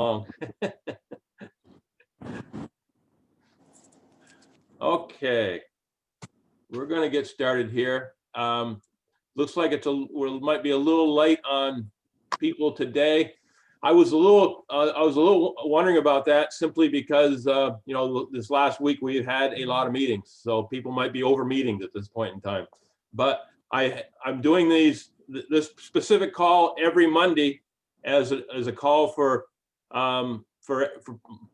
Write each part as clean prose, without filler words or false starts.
long. Okay, we're going to get started here. Looks like we might be a little light on people today. I was a little wondering about that, simply because you know, this last week we had a lot of meetings, so people might be over meetings at this point in time. But I'm doing this specific call every Monday as a call for our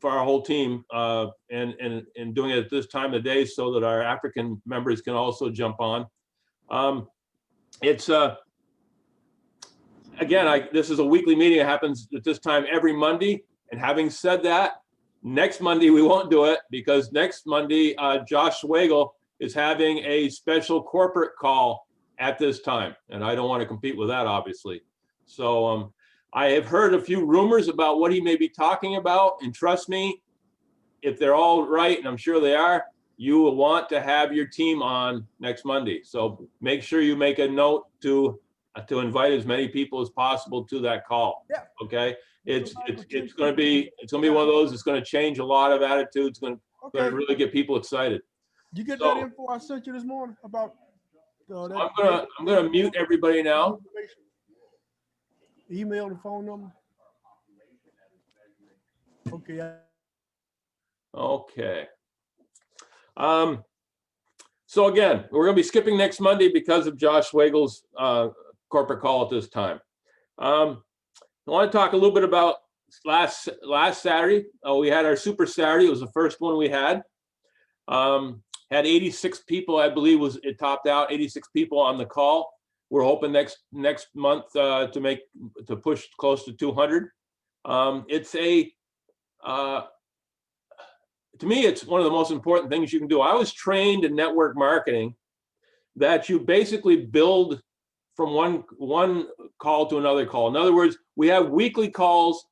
whole team, and doing it at this time of day so that our African members can also jump on. It's again, this is a weekly meeting. It happens at this time every Monday. And having said that, next Monday we won't do it, because next Monday Josh Schwagel is having a special corporate call at this time, and I don't want to compete with that, obviously. So I have heard a few rumors about what he may be talking about, and trust me, if they're all right, and I'm sure they are, you will want to have your team on next Monday. So make sure you make a note to invite as many people as possible to that call. Yeah. Okay. It's going to be one of those. It's going to change a lot of attitudes. It's going to really get people excited. You get that info I sent you this morning about? I'm gonna mute everybody now. Email and phone number. Okay. Okay. So again, we're going to be skipping next Monday because of Josh Schwagel's corporate call at this time. I want to talk a little bit about last Saturday. We had our Super Saturday. It was the first one we had. Had 86 people, I believe, it topped out 86 people on the call. We're hoping next month to push close to 200. To me, it's one of the most important things you can do. I was trained in network marketing, that you basically build from one call to another call. In other words, we have weekly calls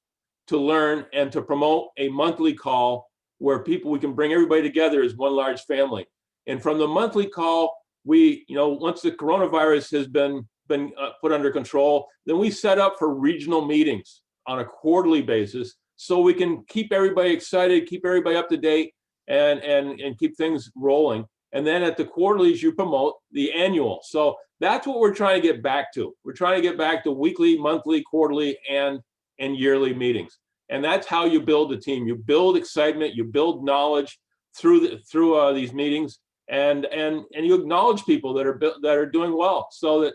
to learn and to promote a monthly call where we can bring everybody together as one large family. And from the monthly call, once the coronavirus has been put under control, then we set up for regional meetings on a quarterly basis, so we can keep everybody excited, keep everybody up to date, and keep things rolling. And then at the quarterlies, you promote the annual. So that's what we're trying to get back to. We're trying to get back to weekly, monthly, quarterly, and yearly meetings. And that's how you build a team. You build excitement, you build knowledge through these meetings, and you acknowledge people that are doing well. So that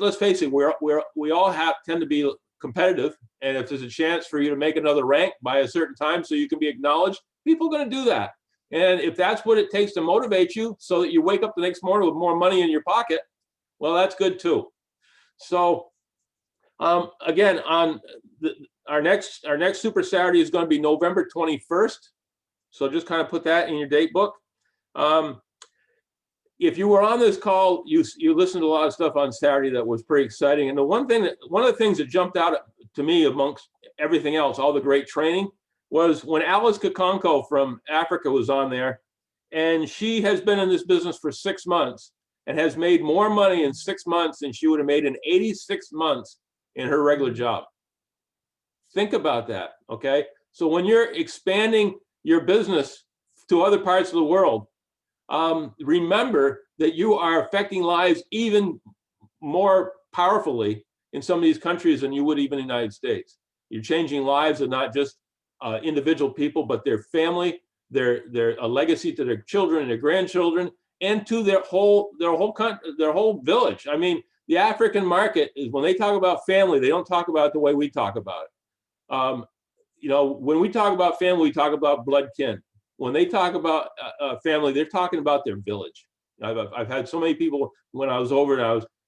let's face it, we all tend to be competitive, and if there's a chance for you to make another rank by a certain time so you can be acknowledged, people are going to do that. And if that's what it takes to motivate you so that you wake up the next morning with more money in your pocket, well, that's good too. So again, on our next Super Saturday is going to be November 21st. So just kind of put that in your date book. If you were on this call, you listened to a lot of stuff on Saturday that was pretty exciting. And one of the things that jumped out to me amongst everything else, all the great training, was when Alice Kakonko from Africa was on there, and she has been in this business for 6 months and has made more money in 6 months than she would have made in 86 months in her regular job. Think about that, okay? So when you're expanding your business to other parts of the world, remember that you are affecting lives even more powerfully in some of these countries than you would even in the United States. You're changing lives of not just individual people, but their family, their a legacy to their children and their grandchildren, and to their whole village. I mean, the African market is, when they talk about family, they don't talk about it the way we talk about it. When we talk about family, we talk about blood kin. When they talk about family, they're talking about their village. I've had so many people when I was over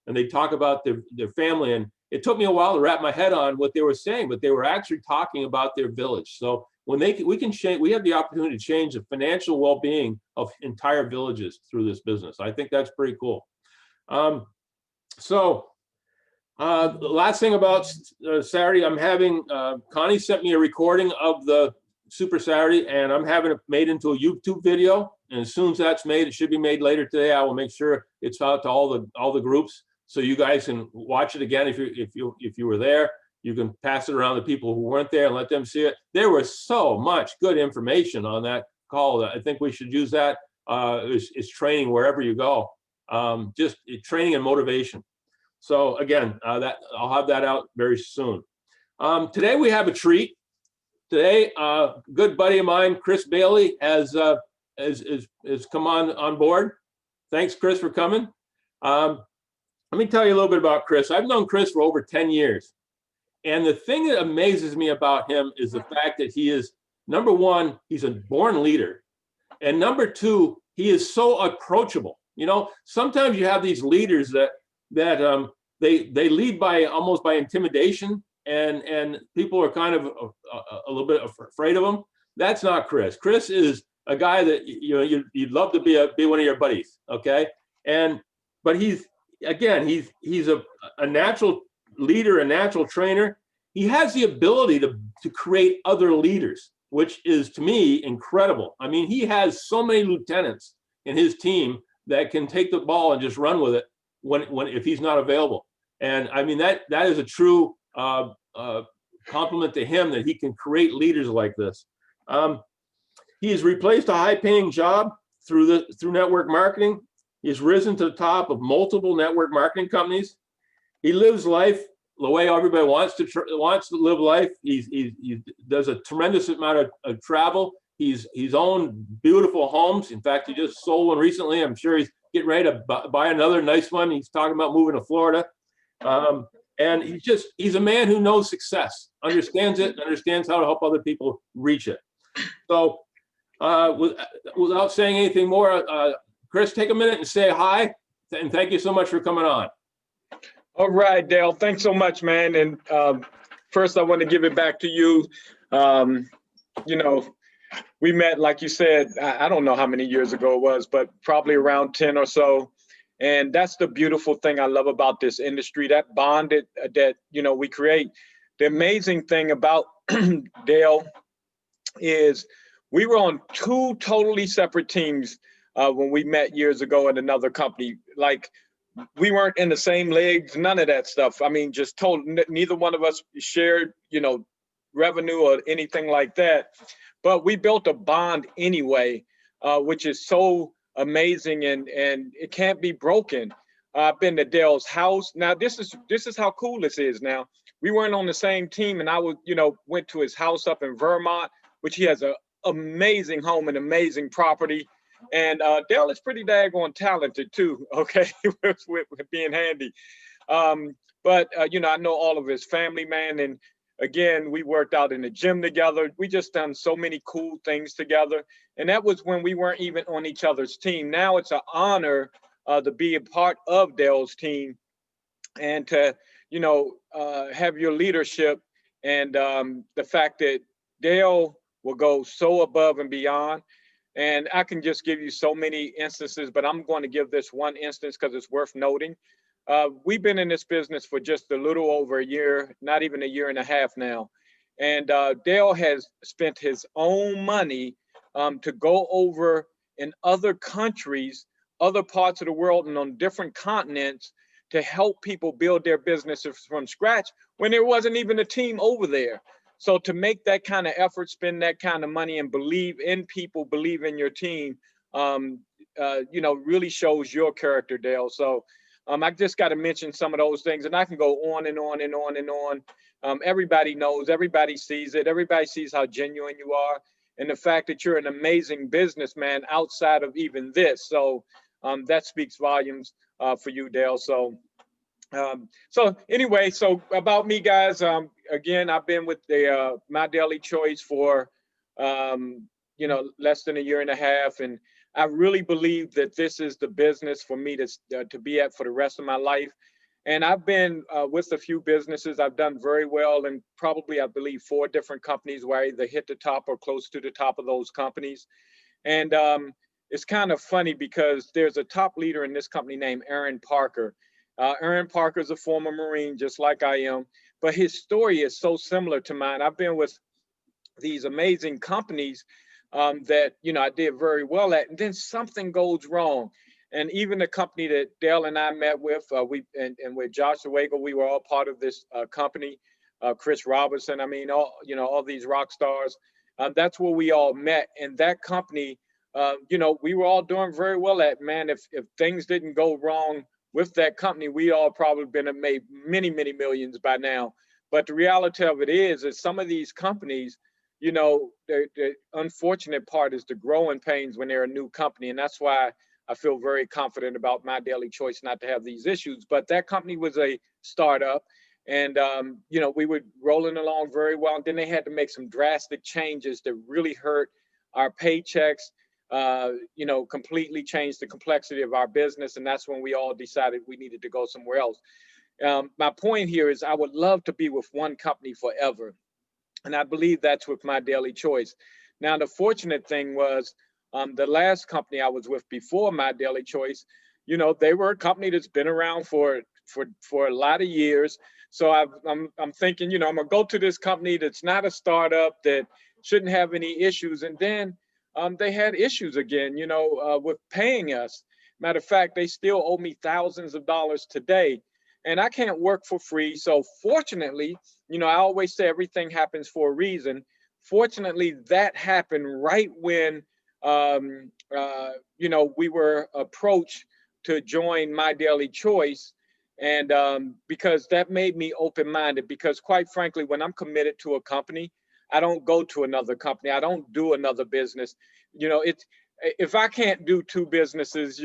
and they talk about their family, and it took me a while to wrap my head on what they were saying, but they were actually talking about their village. So when we have the opportunity to change the financial well-being of entire villages through this business. I think that's pretty cool. The last thing about Saturday, I'm having Connie sent me a recording of the Super Saturday, and I'm having it made into a YouTube video. And as soon as that's made, it should be made later today. I will make sure it's out to all the groups, so you guys can watch it again if you were there. You can pass it around to people who weren't there and let them see it. There was so much good information on that call that I think we should use that as training wherever you go. Just training and motivation. So again, that I'll have that out very soon. Today we have a treat. Today, a good buddy of mine, Chris Bailey, has come on board. Thanks, Chris, for coming. Let me tell you a little bit about Chris. I've known Chris for over 10 years. And the thing that amazes me about him is the fact that he is, number one, he's a born leader. And number two, he is so approachable. You know, sometimes you have these leaders that they lead by almost by intimidation, and people are kind of a little bit afraid of him. That's not Chris. Chris is a guy that you'd love to be one of your buddies, okay? But he's a natural leader, a natural trainer. He has the ability to create other leaders, which is, to me, incredible. I mean, he has so many lieutenants in his team that can take the ball and just run with it if he's not available. And I mean, that is a true compliment to him, that he can create leaders like this. He has replaced a high-paying job through network marketing. He's risen to the top of multiple network marketing companies. He lives life the way everybody wants to live life. He does a tremendous amount of travel. He's owned beautiful homes. In fact, he just sold one recently. I'm sure he's getting ready to buy another nice one. He's talking about moving to Florida. And he's a man who knows success, understands it, and understands how to help other people reach it. So without saying anything more, Chris, take a minute and say hi, and thank you so much for coming on. All right, Dale, thanks so much, man. And first I want to give it back to you. We met, like you said, I don't know how many years ago it was, but probably around 10 or so. And that's the beautiful thing I love about this industry, that bond that we create. The amazing thing about Dale is we were on two totally separate teams when we met years ago in another company. Like, we weren't in the same leagues, none of that stuff. I mean, just neither one of us shared, revenue or anything like that. But we built a bond anyway, which is so amazing, and it can't be broken. I've been to Dale's house. Now, this is how cool this is now. We weren't on the same team, and I went to his house up in Vermont, which he has an amazing home and amazing property. And Dale is pretty daggone talented too, okay, with being handy. But I know all of his family, man. And again, we worked out in the gym together. We just done so many cool things together. And that was when we weren't even on each other's team. Now it's an honor to be a part of Dale's team and to, have your leadership, and the fact that Dale will go so above and beyond. And I can just give you so many instances, but I'm going to give this one instance because it's worth noting. We've been in this business for just a little over a year, not even a year and a half now. And Dale has spent his own money to go over in other countries, other parts of the world, and on different continents to help people build their businesses from scratch when there wasn't even a team over there. So to make that kind of effort, spend that kind of money, and believe in people, believe in your team, really shows your character, Dale. So I just got to mention some of those things, and I can go on and on and on and on. Everybody knows, everybody sees it. Everybody sees how genuine you are, and the fact that you're an amazing businessman outside of even this. So that speaks volumes for you, Dale. So anyway, so about me, guys. Again, I've been with the My Daily Choice for less than a year and a half, and I really believe that this is the business for me to be at for the rest of my life. And I've been with a few businesses. I've done very well, and probably, I believe, 4 different companies where I either hit the top or close to the top of those companies. And it's kind of funny because there's a top leader in this company named Aaron Parker. Aaron Parker is a former Marine, just like I am, but his story is so similar to mine. I've been with these amazing companies that, I did very well at, and then something goes wrong. And even the company that Dale and I met with, and with Josh Wagle, we were all part of this company. Chris Robertson. I mean, all these rock stars. That's where we all met. And that company, we were all doing very well at, man. If things didn't go wrong with that company, we all probably been made many, many millions by now. But the reality of it is some of these companies, the unfortunate part is the growing pains when they're a new company. And that's why I feel very confident about My Daily Choice not to have these issues. But that company was a startup. And, we were rolling along very well. And then they had to make some drastic changes that really hurt our paychecks, completely changed the complexity of our business. And that's when we all decided we needed to go somewhere else. My point here is I would love to be with one company forever. And I believe that's with My Daily Choice. Now, the fortunate thing was the last company I was with before My Daily Choice, they were a company that's been around for a lot of years. So I'm thinking, I'm gonna go to this company that's not a startup, that shouldn't have any issues. And then they had issues again, with paying us. Matter of fact, they still owe me thousands of dollars today. And I can't work for free. So fortunately, I always say everything happens for a reason. Fortunately, that happened right when, we were approached to join My Daily Choice. And because that made me open-minded, because quite frankly, when I'm committed to a company, I don't go to another company. I don't do another business. If I can't do two businesses,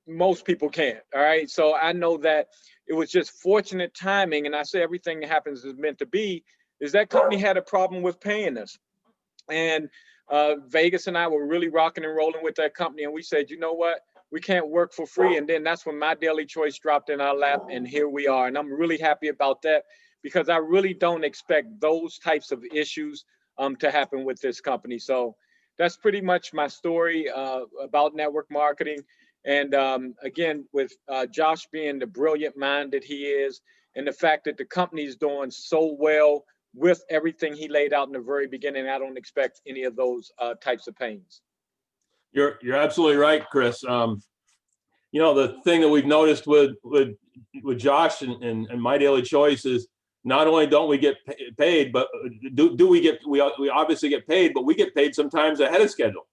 most people can't. All right. So I know that it was just fortunate timing. And I say everything that happens is meant to be, is that company had a problem with paying us. And Vegas and I were really rocking and rolling with that company. And we said, you know what? We can't work for free. And then that's when My Daily Choice dropped in our lap. And here we are. And I'm really happy about that, because I really don't expect those types of issues to happen with this company. So that's pretty much my story about network marketing. And again, with Josh being the brilliant mind that he is, and the fact that the company is doing so well with everything he laid out in the very beginning, I don't expect any of those types of pains. You're absolutely right, Chris. The thing that we've noticed with Josh and My Daily Choice is not only don't we get paid, but we obviously get paid, but we get paid sometimes ahead of schedule.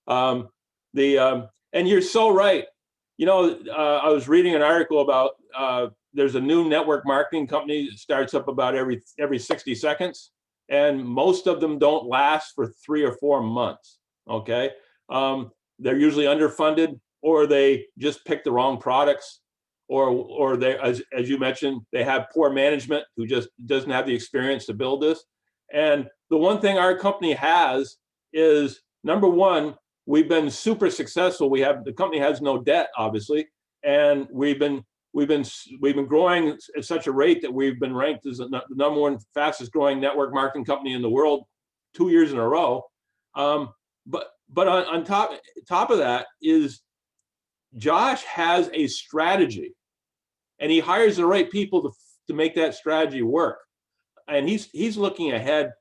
And you're so right. I was reading an article about there's a new network marketing company that starts up about every 60 seconds, and most of them don't last for 3 or 4 months. Okay. They're usually underfunded, or they just pick the wrong products, or they, as you mentioned, they have poor management who just doesn't have the experience to build this. And the one thing our company has is, number one, we've been super successful. The company has no debt, obviously, and we've been growing at such a rate that we've been ranked as the number one fastest growing network marketing company in the world 2 years in a row. But on top of that is Josh has a strategy, and he hires the right people to make that strategy work. And he's looking ahead.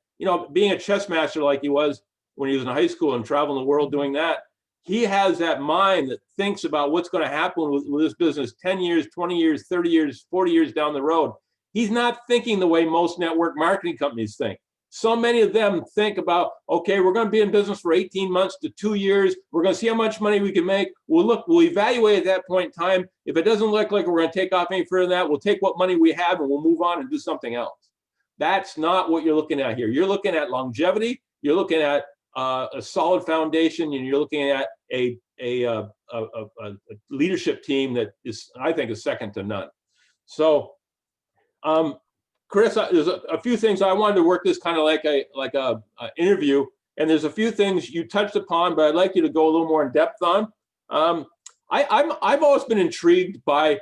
Being a chess master like he was when he was in high school and traveling the world doing that, he has that mind that thinks about what's going to happen with this business 10 years, 20 years, 30 years, 40 years down the road. He's not thinking the way most network marketing companies think. So many of them think about, okay, we're going to be in business for 18 months to 2 years. We're going to see how much money we can make. We'll evaluate at that point in time. If it doesn't look like we're going to take off any further than that, we'll take what money we have and we'll move on and do something else. That's not what you're looking at here. You're looking at longevity. You're looking at a solid foundation, and you're looking at a leadership team that I think is second to none. So, Chris, there's a few things I wanted to work this kind of like a interview, and there's a few things you touched upon, but I'd like you to go a little more in depth on. I've always been intrigued by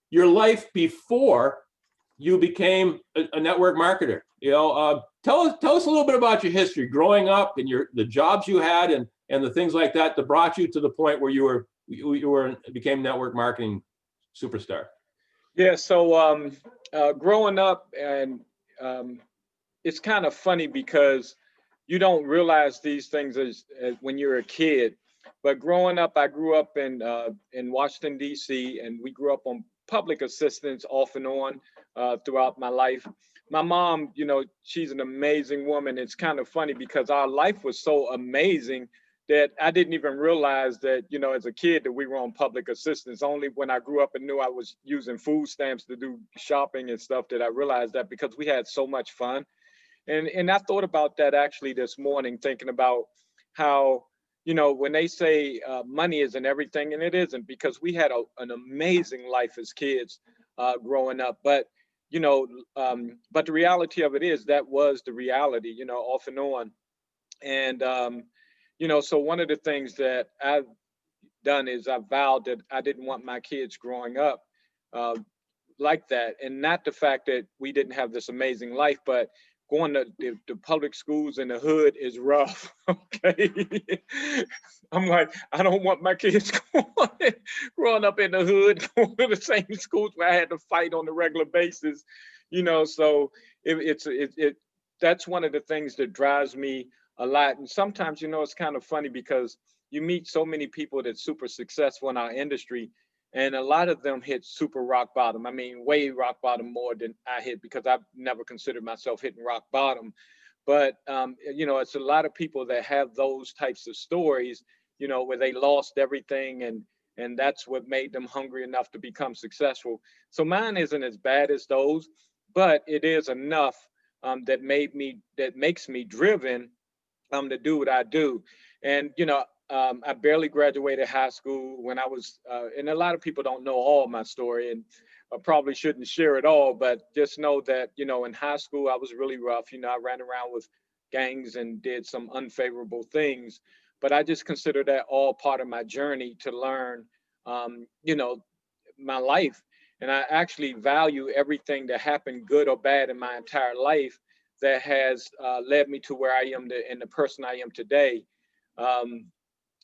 your life before you became a network marketer. Tell us a little bit about your history growing up and the jobs you had and the things like that brought you to the point where you became network marketing superstar. Yeah. So growing up, and it's kind of funny because you don't realize these things as when you're a kid. But growing up, I grew up in Washington, D.C., and we grew up on public assistance off and on. throughout my life. My mom, you know, she's an amazing woman. It's kind of funny because our life was so amazing that I didn't even realize that, you know, as a kid that we were on public assistance. Only when I grew up and knew I was using food stamps to do shopping and stuff that I realized that, because we had so much fun. And I thought about that actually this morning, thinking about how, you know, when they say money isn't everything, and it isn't, because we had an amazing life as kids growing up. But, you know, but the reality of it is that was the reality, you know, off and on. And, you know, so one of the things that I've done is I vowed that I didn't want my kids growing up uh, like that. And not the fact that we didn't have this amazing life, but going to the public schools in the hood is rough. Okay. I'm like, I don't want my kids growing up in the hood, going to the same schools where I had to fight on a regular basis, you know. So that's one of the things that drives me a lot. And sometimes, you know, it's kind of funny because you meet so many people that's super successful in our industry, and a lot of them hit super rock bottom. I mean, way rock bottom more than I hit, because I've never considered myself hitting rock bottom. But you know, it's a lot of people that have those types of stories, you know, where they lost everything, and that's what made them hungry enough to become successful. So mine isn't as bad as those, but it is enough that makes me driven to do what I do. And, you know, I barely graduated high school when I was, and a lot of people don't know all my story, and I probably shouldn't share it all, but just know that, you know, in high school, I was really rough. You know, I ran around with gangs and did some unfavorable things, but I just consider that all part of my journey to learn, you know, my life. And I actually value everything that happened, good or bad, in my entire life that has led me to where I am and the person I am today.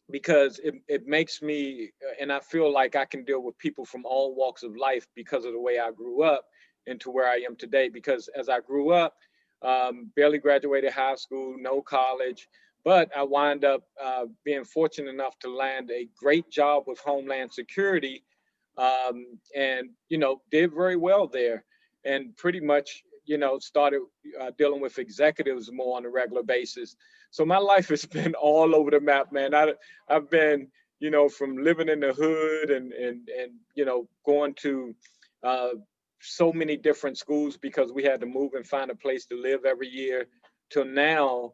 Because it makes me, and I feel like I can deal with people from all walks of life because of the way I grew up into where I am today. Because as I grew up, barely graduated high school, no college, but I wind up being fortunate enough to land a great job with Homeland Security, and, you know, did very well there, and pretty much, you know, started dealing with executives more on a regular basis. So my life has been all over the map, man. I've been, you know, from living in the hood and you know, going to so many different schools because we had to move and find a place to live every year, to now,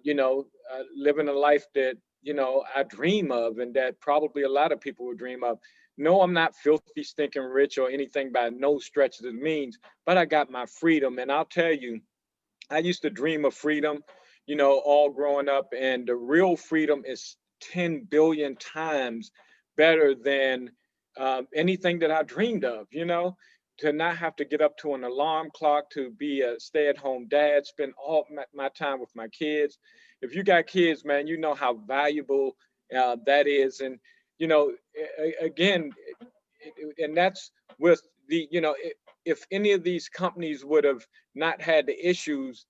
you know, living a life that, you know, I dream of, and that probably a lot of people would dream of. No, I'm not filthy, stinking rich or anything by no stretch of the means, but I got my freedom. And I'll tell you, I used to dream of freedom, you know, all growing up, and the real freedom is 10 billion times better than anything that I dreamed of, you know, to not have to get up to an alarm clock, to be a stay-at-home dad, spend all my time with my kids. If you got kids, man, you know how valuable that is. And, you know, again, and that's with the, you know, if any of these companies would have not had the issues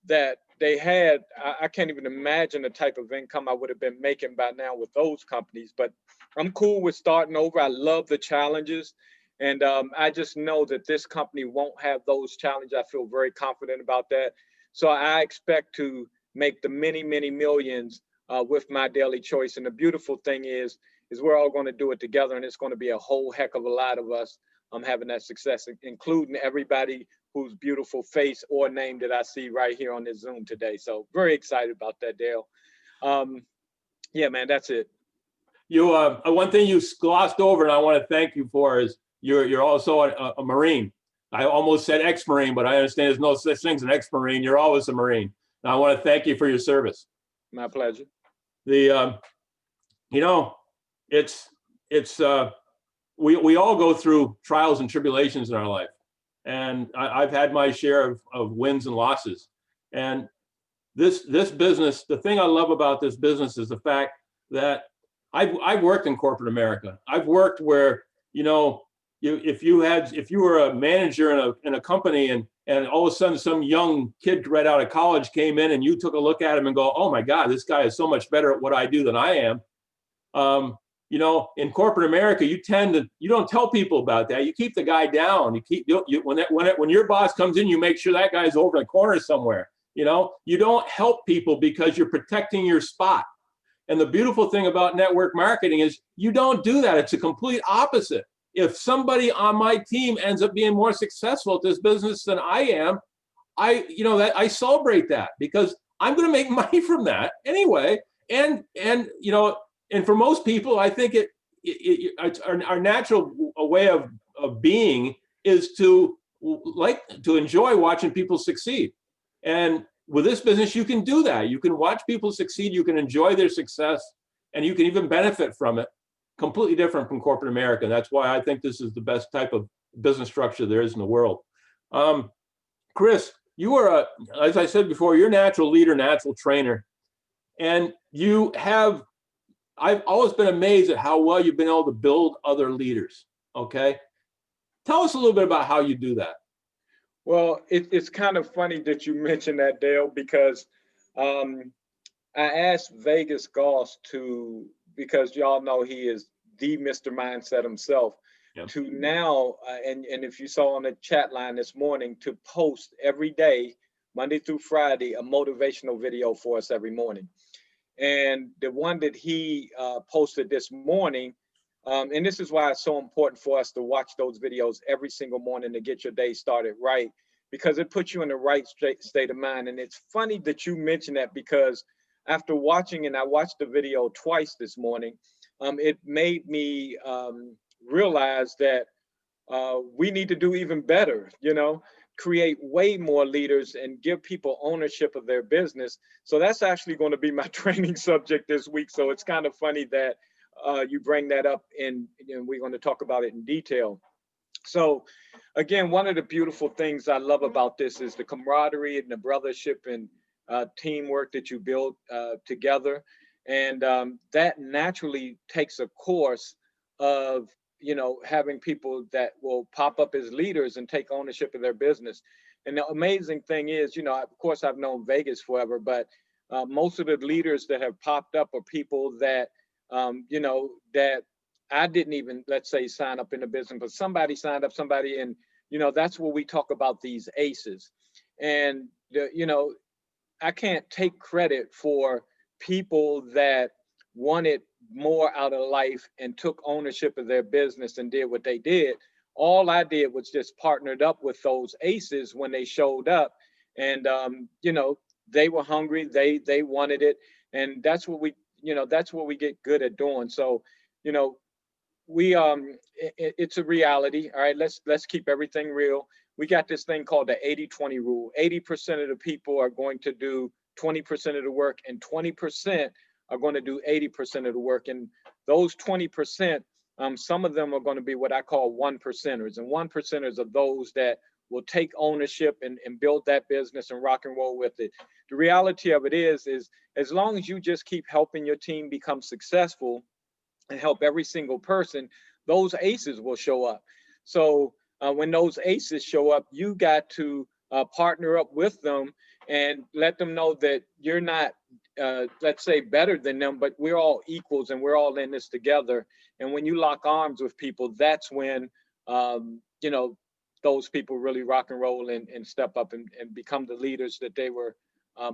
that they had, I can't even imagine the type of income I would have been making by now with those companies. But I'm cool with starting over. I love the challenges. And I just know that this company won't have those challenges. I feel very confident about that. So I expect to make the many, many millions with My Daily Choice. And the beautiful thing is we're all going to do it together, and it's going to be a whole heck of a lot of us having that success, including everybody whose beautiful face or name that I see right here on this Zoom today. So very excited about that, Dale. Yeah, man, that's it. You, one thing you glossed over, and I want to thank you for, is you're also a Marine. I almost said ex-Marine, but I understand there's no such thing as an ex-Marine. You're always a Marine. And I want to thank you for your service. My pleasure. The, you know, we all go through trials and tribulations in our life. And I've had my share of wins and losses. And this business, the thing I love about this business is the fact that I've worked in corporate America. I've worked where, you know, if you were a manager in a company, and all of a sudden some young kid right out of college came in, and you took a look at him and go, oh my God, this guy is so much better at what I do than I am. You know, in corporate America, you don't tell people about that. You keep the guy down. When your boss comes in, you make sure that guy's over in the corner somewhere. You know, you don't help people because you're protecting your spot. And the beautiful thing about network marketing is you don't do that. It's a complete opposite. If somebody on my team ends up being more successful at this business than I am, I celebrate that because I'm going to make money from that anyway. And for most people, I think it's our natural way of being is to enjoy watching people succeed. And with this business, you can do that. You can watch people succeed, you can enjoy their success, and you can even benefit from it. Completely different from corporate America. And that's why I think this is the best type of business structure there is in the world. Chris, you are, as I said before, you're a natural leader, natural trainer. And I've always been amazed at how well you've been able to build other leaders, okay? Tell us a little bit about how you do that. Well, it's kind of funny that you mentioned that, Dale, because I asked Vegas Goss because y'all know he is the Mr. Mindset himself, Yep. to now, and if you saw on the chat line this morning, to post every day, Monday through Friday, a motivational video for us every morning. And the one that he posted this morning, and this is why it's so important for us to watch those videos every single morning to get your day started right, because it puts you in the right state of mind. And it's funny that you mentioned that, because after watching, and I watched the video twice this morning, it made me realize that we need to do even better, create way more leaders and give people ownership of their business. So that's actually going to be my training subject this week. So it's kind of funny that you bring that up, and we're going to talk about it in detail. So again, one of the beautiful things I love about this is the camaraderie and the brothership and teamwork that you build together. And that naturally takes a course of having people that will pop up as leaders and take ownership of their business. And the amazing thing is, of course, I've known Vegas forever, but most of the leaders that have popped up are people that, that I didn't even, let's say, sign up in the business, but somebody signed up, and, that's where we talk about these aces. And, I can't take credit for people that wanted more out of life and took ownership of their business and did what they did. All I did was just partnered up with those aces when they showed up, and they were hungry, they wanted it, and that's what we get good at doing. So we it's a reality. All right, let's keep everything real. We got this thing called the 80-20 rule. 80% of the people are going to do 20% of the work, and 20% are going to do 80% of the work. And those 20%, some of them are going to be what I call 1%ers. And 1%ers are those that will take ownership and build that business and rock and roll with it. The reality of it is as long as you just keep helping your team become successful and help every single person, those aces will show up. So when those aces show up, you got to partner up with them and let them know that you're not, let's say, better than them, but we're all equals and we're all in this together. And when you lock arms with people, that's when, those people really rock and roll and step up and become the leaders that they were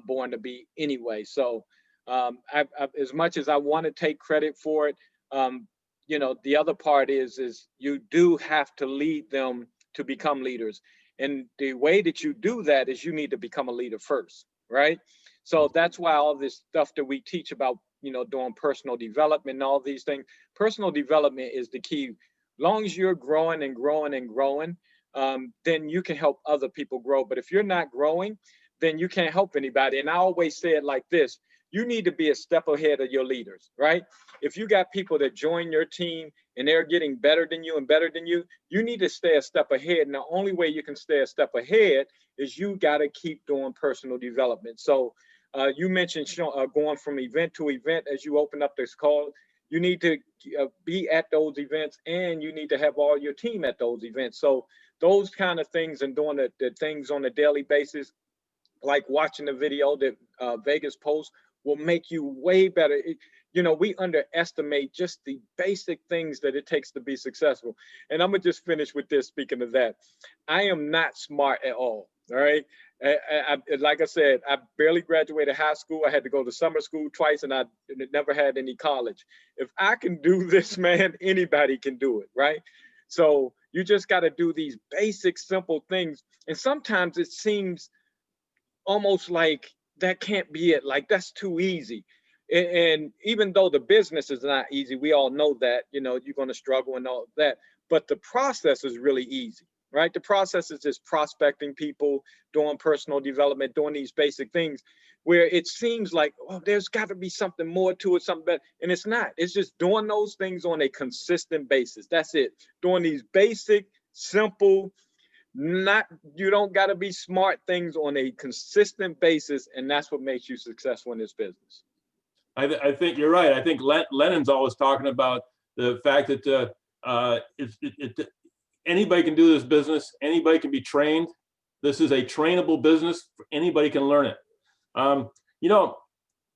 born to be anyway. So as much as I want to take credit for it, the other part is you do have to lead them to become leaders. And the way that you do that is you need to become a leader first, right? So that's why all this stuff that we teach about, doing personal development and all these things, personal development is the key. Long as you're growing and growing and growing, then you can help other people grow. But if you're not growing, then you can't help anybody. And I always say it like this: you need to be a step ahead of your leaders, right? If you got people that join your team and they're getting better than you and better than you, you need to stay a step ahead. And the only way you can stay a step ahead is you got to keep doing personal development. So you mentioned going from event to event as you open up this call. You need to be at those events, and you need to have all your team at those events. So those kind of things, and doing the things on a daily basis, like watching the video that Vegas posts, will make you way better. we underestimate just the basic things that it takes to be successful. And I'm gonna just finish with this. Speaking of that, I am not smart at all. All right. Like I said, I barely graduated high school. I had to go to summer school twice, and I never had any college. If I can do this, man, anybody can do it, right? So you just got to do these basic, simple things. And sometimes it seems almost like that can't be it. Like that's too easy. And even though the business is not easy, we all know that, you're going to struggle and all that, but the process is really easy, right? The process is just prospecting people, doing personal development, doing these basic things where it seems like, oh, there's got to be something more to it, something better. And it's not. It's just doing those things on a consistent basis. That's it. Doing these basic, simple, you don't got to be smart things on a consistent basis. And that's what makes you successful in this business. I think you're right. I think Lennon's always talking about the fact that anybody can do this business. Anybody can be trained. This is a trainable business. Anybody can learn it. I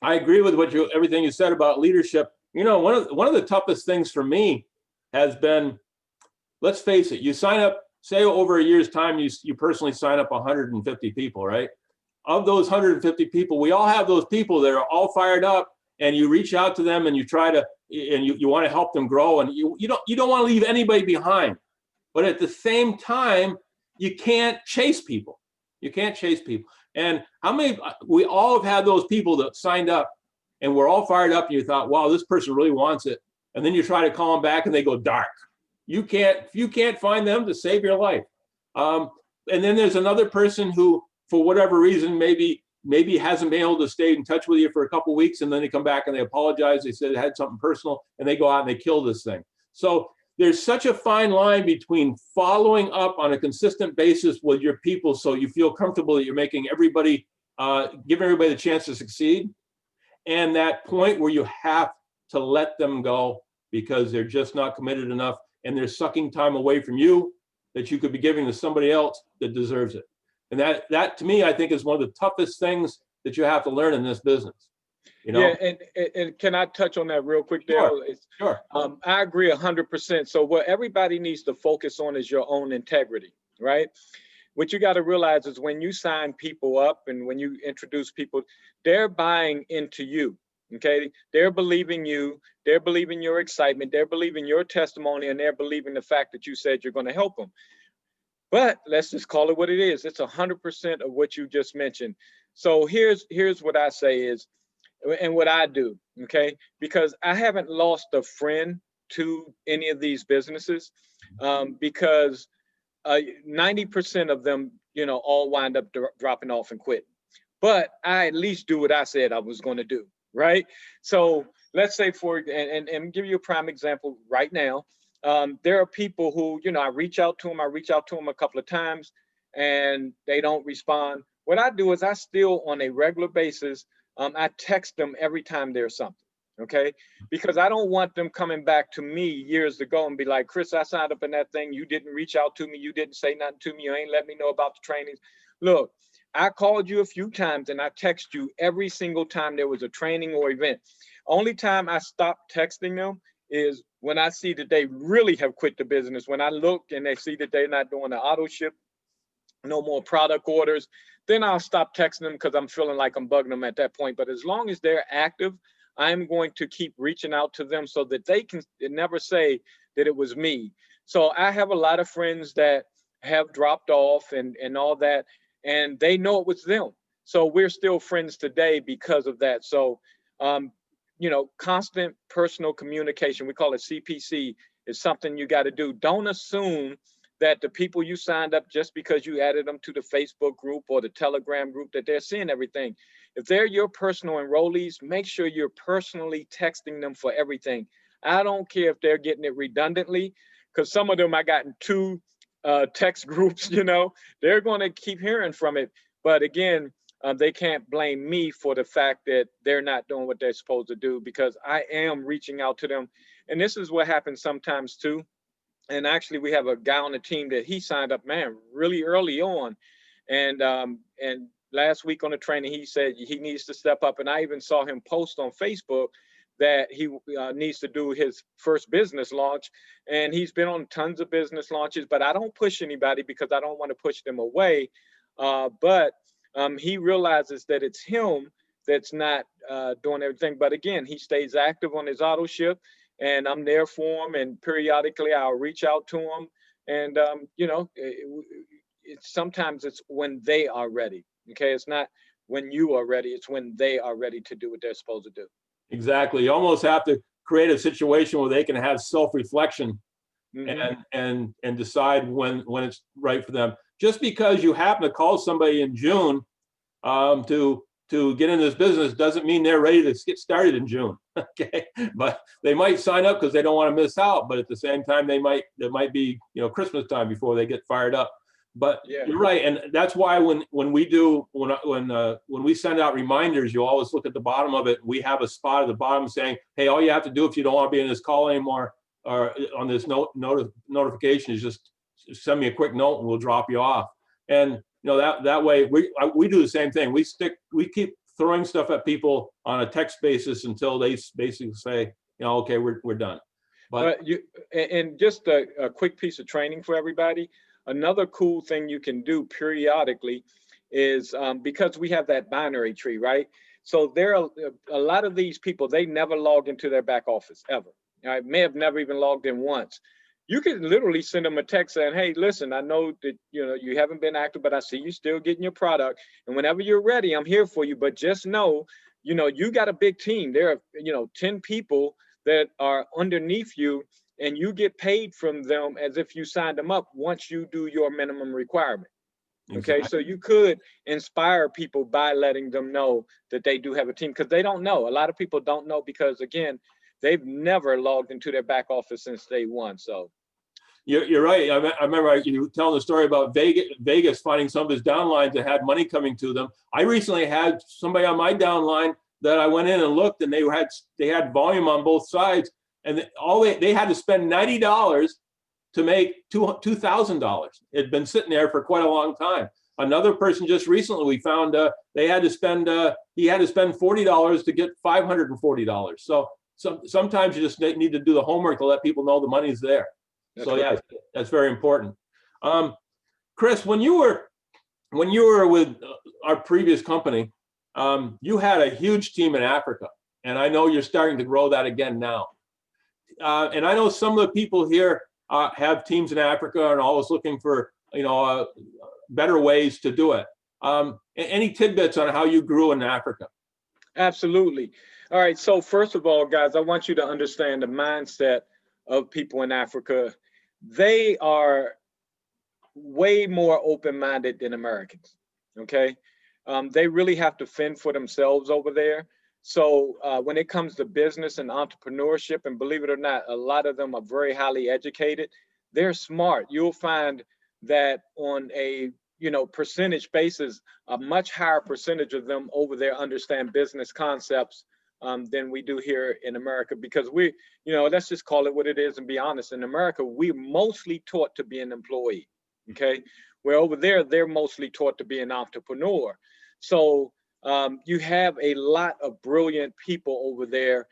agree with everything you said about leadership. One of the toughest things for me has been, let's face it, you sign up, say over a year's time, you personally sign up 150 people, right? Of those 150 people, we all have those people that are all fired up, and you reach out to them and you try to, and you want to help them grow, and you don't want to leave anybody behind. But at the same time, you can't chase people. You can't chase people. And we all have had those people that signed up and we're all fired up, and you thought, wow, this person really wants it. And then you try to call them back and they go dark. You can't find them to save your life. And then there's another person who, for whatever reason, maybe hasn't been able to stay in touch with you for a couple of weeks, and then they come back and they apologize. They said it had something personal, and they go out and they kill this thing. So there's such a fine line between following up on a consistent basis with your people so you feel comfortable that you're making giving everybody the chance to succeed, and that point where you have to let them go because they're just not committed enough and they're sucking time away from you that you could be giving to somebody else that deserves it. And that to me, I think, is one of the toughest things that you have to learn in this business. Yeah, and can I touch on that real quick, Dale? Sure. I agree 100%. So what everybody needs to focus on is your own integrity, right? What you got to realize is when you sign people up and when you introduce people, they're buying into you, okay? They're believing you, they're believing your excitement, they're believing your testimony, and they're believing the fact that you said you're going to help them. But let's just call it what it is. It's 100% of what you just mentioned. So here's what I say is, and what I do, okay? Because I haven't lost a friend to any of these businesses because 90% of them, all wind up dropping off and quit. But I at least do what I said I was going to do, right? So let's say and give you a prime example right now. There are people who, I reach out to them a couple of times and they don't respond. What I do is I still, on a regular basis, I text them every time there's something, okay? Because I don't want them coming back to me years ago and be like, Chris, I signed up in that thing. You didn't reach out to me. You didn't say nothing to me. You ain't let me know about the trainings. Look, I called you a few times and I text you every single time there was a training or event. Only time I stopped texting them is when I see that they really have quit the business. When I look and they see that they're not doing the auto ship, no more product orders, then I'll stop texting them because I'm feeling like I'm bugging them at that point. But as long as they're active, I'm going to keep reaching out to them so that they can never say that it was me. So I have a lot of friends that have dropped off and all that, and they know it was them. So we're still friends today because of that. So, constant personal communication, we call it CPC, is something you got to do. Don't assume that the people you signed up just because you added them to the Facebook group or the Telegram group that they're seeing everything. If they're your personal enrollees, make sure you're personally texting them for everything. I don't care if they're getting it redundantly, because some of them I got in 2 text groups, they're going to keep hearing from it. But again, they can't blame me for the fact that they're not doing what they're supposed to do, because I am reaching out to them. And this is what happens sometimes too. And actually, we have a guy on the team that he signed up, really early on. And last week on the training, he said he needs to step up. And I even saw him post on Facebook that he needs to do his first business launch. And he's been on tons of business launches, but I don't push anybody because I don't want to push them away. But he realizes that it's him that's not doing everything. But again, he stays active on his auto ship, and I'm there for him. And periodically I'll reach out to him. And, sometimes it's when they are ready. Okay. It's not when you are ready. It's when they are ready to do what they're supposed to do. Exactly. You almost have to create a situation where they can have self-reflection Mhm. and decide when it's right for them. Just because you happen to call somebody in June to get in this business doesn't mean they're ready to get started in June. Okay, but they might sign up because they don't want to miss out. But at the same time, it might be Christmas time before they get fired up. But Yeah. you're right, and that's why when we send out reminders, you always look at the bottom of it. We have a spot at the bottom saying, "Hey, all you have to do if you don't want to be in this call anymore or on this notification is just send me a quick note and we'll drop you off." And that way we do the same thing. We keep throwing stuff at people on a text basis until they basically say, okay, we're done. But and just a quick piece of training for everybody. Another cool thing you can do periodically is because we have that binary tree, right? So there are a lot of these people, they never log into their back office ever. I may have never even logged in once. You can literally send them a text saying, "Hey, listen, I know that you haven't been active, but I see you still getting your product. And whenever you're ready, I'm here for you. But just know, you got a big team. There are 10 people that are underneath you, and you get paid from them as if you signed them up once you do your minimum requirement." Okay, exactly. so you could inspire people by letting them know that they do have a team, because they don't know. A lot of people don't know because, again, they've never logged into their back office since day one. So You're right. I remember you telling the story about Vegas finding some of his downlines that had money coming to them. I recently had somebody on my downline that I went in and looked, and they had volume on both sides, and they had to spend $90 to make $2,000. It had been sitting there for quite a long time. Another person just recently we found he had to spend $40 to get $540. So sometimes you just need to do the homework to let people know the money's there. So yeah, that's very important. Chris, when you were with our previous company, you had a huge team in Africa, and I know you're starting to grow that again now. And I know some of the people here have teams in Africa and always looking for better ways to do it. Any tidbits on how you grew in Africa? absolutely. All right. So first of all, guys, I want you to understand the mindset of people in Africa. They are way more open-minded than Americans. Okay. They really have to fend for themselves over there. So when it comes to business and entrepreneurship, and believe it or not, a lot of them are very highly educated. They're smart. You'll find that on a percentage basis, a much higher percentage of them over there understand business concepts than we do here in America, because let's just call it what it is and be honest. In America, we're mostly taught to be an employee. Okay, where over there, they're mostly taught to be an entrepreneur. So you have a lot of brilliant people over there.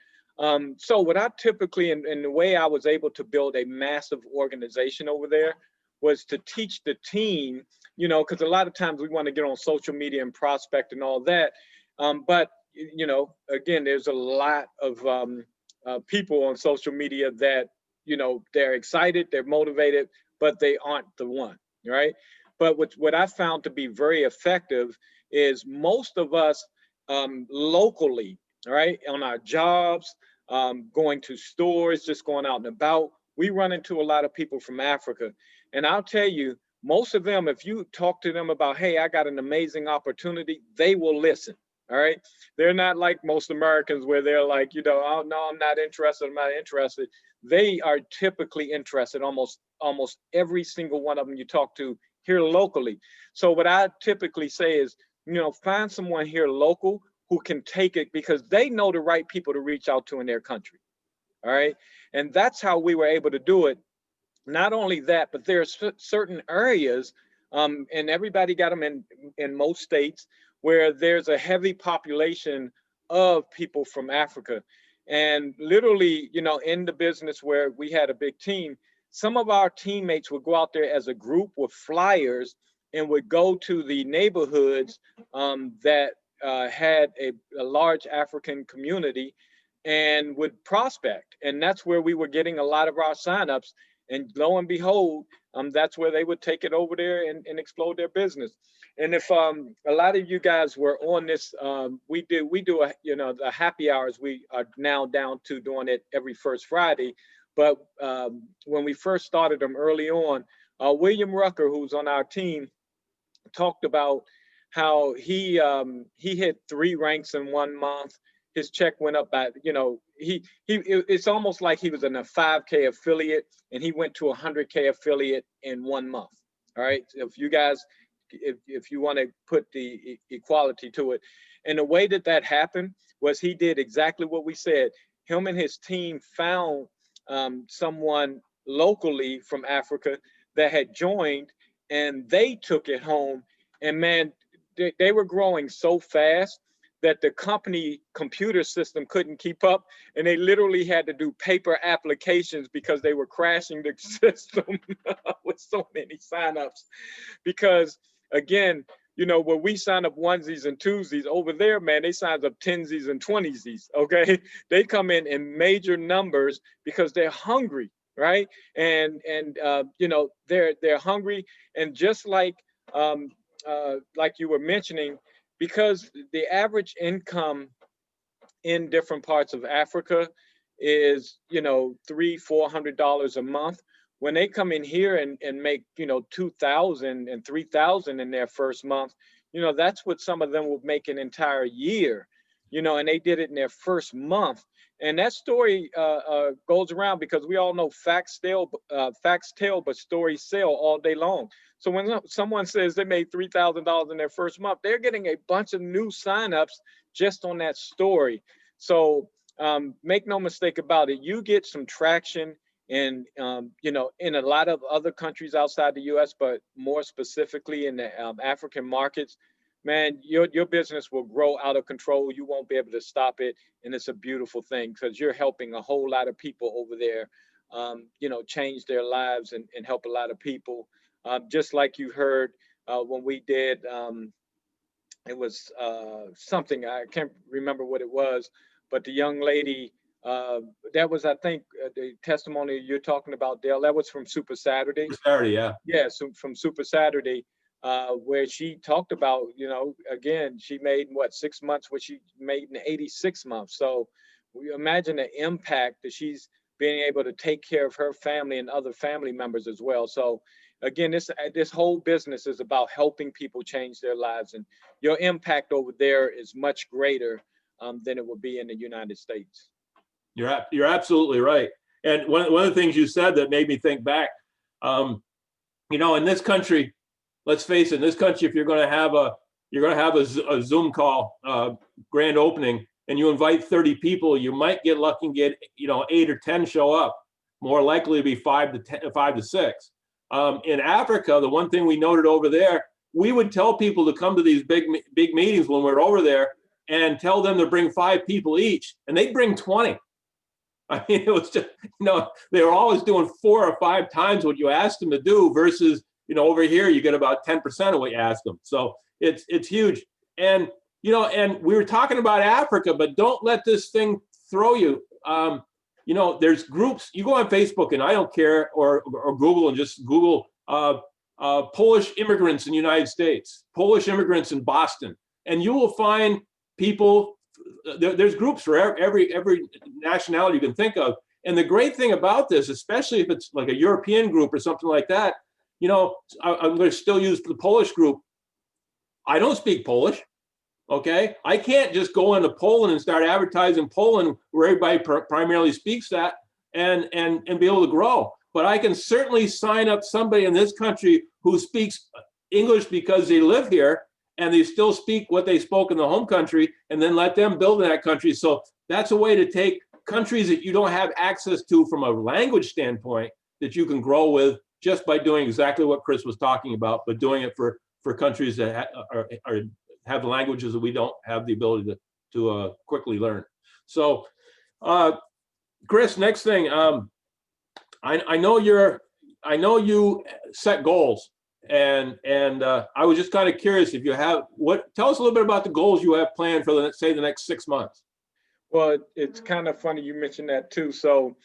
So what I typically, and the way I was able to build a massive organization over there was to teach the team, because a lot of times we want to get on social media and prospect and all that. But, again, there's a lot of people on social media that, they're excited, they're motivated, but they aren't the one, right? But what I found to be very effective is most of us locally, right, on our jobs, going to stores, just going out and about, we run into a lot of people from Africa. And I'll tell you, most of them, if you talk to them about, "Hey, I got an amazing opportunity," they will listen. All right. They're not like most Americans where they're like, "Oh, no, I'm not interested. I'm not interested." They are typically interested, almost every single one of them you talk to here locally. So what I typically say is, find someone here local who can take it, because they know the right people to reach out to in their country. All right. And that's how we were able to do it. Not only that, but there are certain areas, and everybody got them in most states, where there's a heavy population of people from Africa. And literally, you know, in the business where we had a big team, some of our teammates would go out there as a group with flyers and would go to the neighborhoods that had a large African community and would prospect. And that's where we were getting a lot of our signups. And lo and behold, that's where they would take it over there and explode their business. And if a lot of you guys were on this, we do a, you know, the happy hours. We are now down to doing it every first Friday. But when we first started them early on, William Rucker, who's on our team, talked about how he hit 3 ranks in 1 month. His check went up by, you know, it's almost like he was in a 5K affiliate and he went to a 100K affiliate in 1 month. All right. If you guys, if you want to put the equality to it, and the way that that happened was he did exactly what we said. Him and his team found someone locally from Africa that had joined, and they took it home. And man, they were growing so fast that the company computer system couldn't keep up, and they literally had to do paper applications because they were crashing the system with so many signups. Because again, you know, where we sign up onesies and twosies, over there, man, they sign up tensies and twenties. Okay, they come in major numbers because they're hungry, right? And you know, they're hungry, and just like you were mentioning, because the average income in different parts of Africa is, you know, $300-400 a month. When they come in here and make, you know, 2,000 and 3,000 in their first month, you know, that's what some of them would make an entire year, you know, and they did it in their first month. And that story goes around because we all know facts tell, but stories sell all day long. So when someone says they made $3,000 in their first month, they're getting a bunch of new signups just on that story. So make no mistake about it, you get some traction in, you know, in a lot of other countries outside the US, but more specifically in the African markets, man, your business will grow out of control. You won't be able to stop it. And it's a beautiful thing because you're helping a whole lot of people over there, you know, change their lives and help a lot of people. Just like you heard when we did, it was something, I can't remember what it was, but the young lady, that was, I think, the testimony you're talking about, Dale, that was from Super Saturday. Saturday, yeah. Yeah, so from Super Saturday, where she talked about, you know, again, she made what, 6 months, what she made in 86 months. So we imagine the impact that she's being able to take care of her family and other family members as well. So again, this whole business is about helping people change their lives, and your impact over there is much greater than it would be in the United States. You're absolutely right. And one of the things you said that made me think back, you know, in this country, let's face it, in this country, if you're going to have a Zoom call, grand opening, and you invite 30 people, you might get lucky and get, you know, 8 or 10 show up. More likely to be 5 to 6. In Africa, the one thing we noted over there, we would tell people to come to these big meetings when we're over there and tell them to bring 5 people each, and they'd bring 20. I mean, it was just, you know, they were always doing 4 or 5 times what you asked them to do versus, you know, over here you get about 10% of what you ask them. So it's huge. And, you know, and we were talking about Africa, but don't let this thing throw you. You know, there's groups, you go on Facebook, and I don't care, or Google, and just Google Polish immigrants in the United States, Polish immigrants in Boston, and you will find people, there's groups for every nationality you can think of. And the great thing about this, especially if it's like a European group or something like that, you know, I'm going to still use the Polish group. I don't speak Polish. Okay, I can't just go into Poland and start advertising Poland where everybody primarily speaks that and be able to grow. But I can certainly sign up somebody in this country who speaks English because they live here and they still speak what they spoke in the home country, and then let them build in that country. So that's a way to take countries that you don't have access to from a language standpoint that you can grow with just by doing exactly what Chris was talking about, but doing it for countries that have languages that we don't have the ability to quickly learn. So Chris, next thing, I know you set goals, and I was just kind of curious if you have tell us a little bit about the goals you have planned for the next 6 months. Well, it's kind of funny you mentioned that too. So,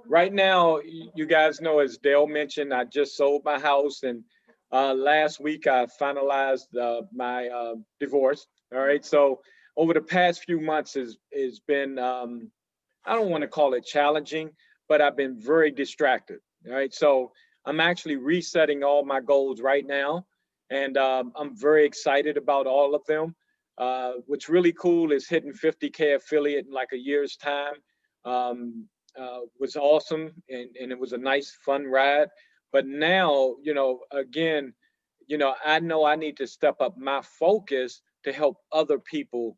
right now, you guys know, as Dale mentioned, I just sold my house, and last week I finalized my divorce. All right. So over the past few months has been, I don't want to call it challenging, but I've been very distracted. All right. So I'm actually resetting all my goals right now, and I'm very excited about all of them. What's really cool is hitting 50K affiliate in like a year's time. Was awesome, and it was a nice, fun ride. But now, again, I know I need to step up my focus to help other people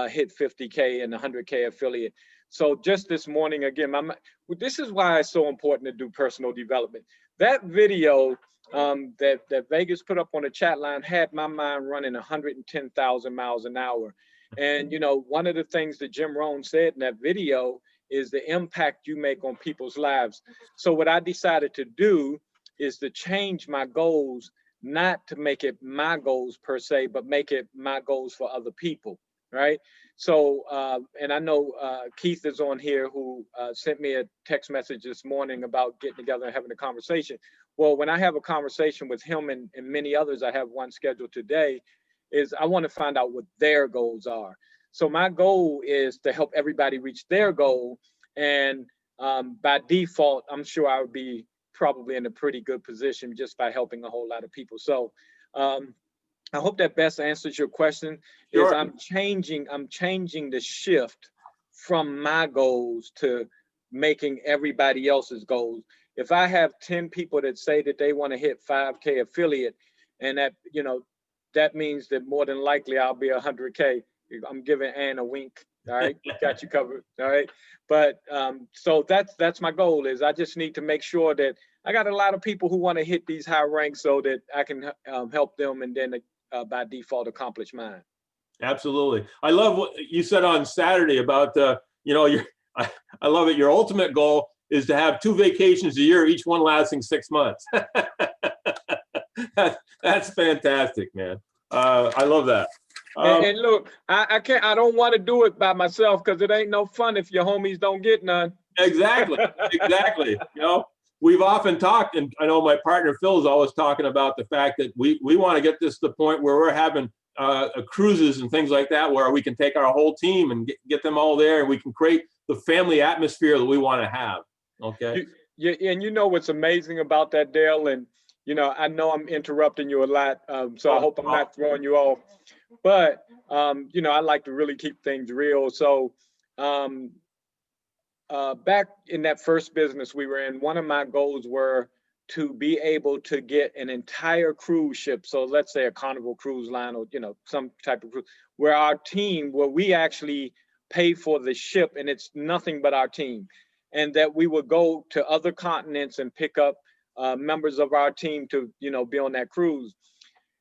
hit 50K and 100K affiliate. So just this morning, again, this is why it's so important to do personal development. That video that Vegas put up on the chat line had my mind running 110,000 miles an hour. And, one of the things that Jim Rohn said in that video is the impact you make on people's lives. So what I decided to do is to change my goals, not to make it my goals per se, but make it my goals for other people, right? So, and I know Keith is on here, who sent me a text message this morning about getting together and having a conversation. Well, when I have a conversation with him and many others, I have one scheduled today, is I want to find out what their goals are. So my goal is to help everybody reach their goal. And by default, I'm sure I would be probably in a pretty good position just by helping a whole lot of people. So I hope that best answers your question. Sure. Is I'm changing the shift from my goals to making everybody else's goals. If I have 10 people that say that they want to hit 5K affiliate, and that, that means that more than likely I'll be 100K. I'm giving Ann a wink. All right, got you covered. All right, but so that's my goal. Is I just need to make sure that I got a lot of people who want to hit these high ranks so that I can help them, and then by default accomplish mine. Absolutely. I love what you said on Saturday about I love it. Your ultimate goal is to have 2 vacations a year, each one lasting 6 months. That's fantastic, man. I love that. And look, I don't want to do it by myself, because it ain't no fun if your homies don't get none. Exactly. We've often talked, and I know my partner Phil is always talking about the fact that we want to get this to the point where we're having cruises and things like that, where we can take our whole team and get them all there, and we can create the family atmosphere that we want to have. Okay. And what's amazing about that, Dale, and I know I'm interrupting you a lot, so I hope I'm not throwing you off. But I like to really keep things real. So back in that first business we were in, one of my goals were to be able to get an entire cruise ship. So let's say a Carnival Cruise Line, or some type of cruise, where we actually pay for the ship, and it's nothing but our team, and that we would go to other continents and pick up members of our team to be on that cruise.